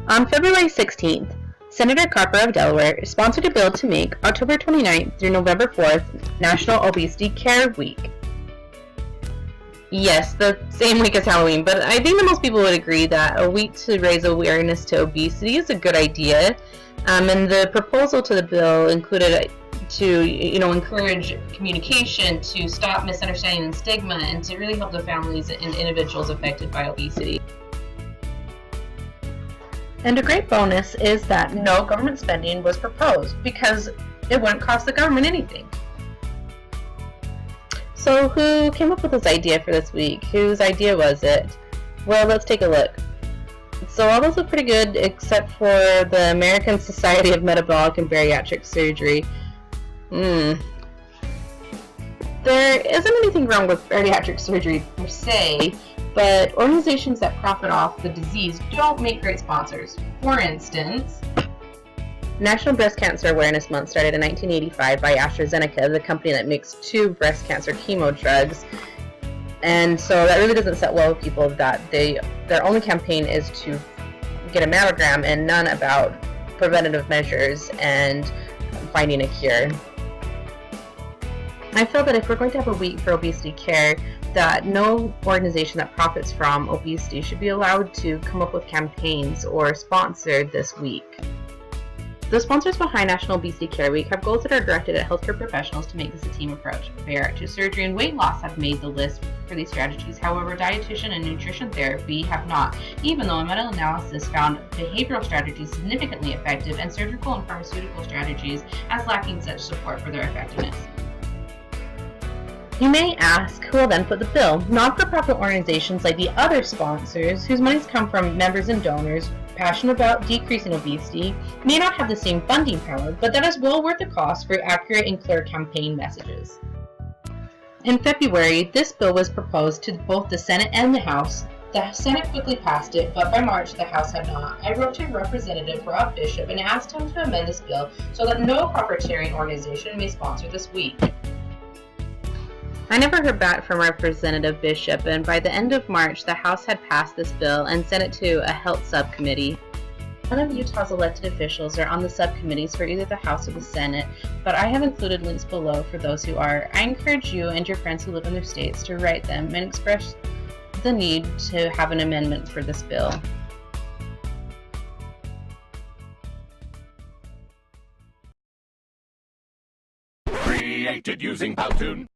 On February 16th, Senator Carper of Delaware sponsored a bill to make October 29th through November 4th National Obesity Care Week. Yes, the same week as Halloween, but I think that most people would agree that a week to raise awareness to obesity is a good idea. And the proposal to the bill included to encourage communication, to stop misunderstanding and stigma, and to really help the families and individuals affected by obesity. And a great bonus is that no government spending was proposed because it wouldn't cost the government anything. So who came up with this idea for this week? Whose idea was it? Well, let's take a look. So all those look pretty good except for the American Society of Metabolic and Bariatric Surgery. There isn't anything wrong with bariatric surgery per se, but organizations that profit off the disease don't make great sponsors. For instance, National Breast Cancer Awareness Month started in 1985 by AstraZeneca, the company that makes two breast cancer chemo drugs. And so that really doesn't set well with people that their only campaign is to get a mammogram and none about preventative measures and finding a cure. I feel that if we're going to have a week for obesity care, that no organization that profits from obesity should be allowed to come up with campaigns or sponsor this week. The sponsors behind National Obesity Care Week have goals that are directed at healthcare professionals to make this a team approach. Bariatric surgery and weight loss have made the list for these strategies. However, dietitian and nutrition therapy have not, even though a meta-analysis found behavioral strategies significantly effective and surgical and pharmaceutical strategies as lacking such support for their effectiveness. You may ask, who will then foot the bill? Not-for-profit organizations like the other sponsors, whose monies come from members and donors passionate about decreasing obesity, may not have the same funding power, but that is well worth the cost for accurate and clear campaign messages. In February, this bill was proposed to both the Senate and the House. The Senate quickly passed it, but by March the House had not. I wrote to Representative Rob Bishop and asked him to amend this bill so that no profiteering organization may sponsor this week. I never heard back from Representative Bishop, and by the end of March, the House had passed this bill and sent it to a health subcommittee. None of Utah's elected officials are on the subcommittees for either the House or the Senate, but I have included links below for those who are. I encourage you and your friends who live in their states to write them and express the need to have an amendment for this bill. Created using Powtoon.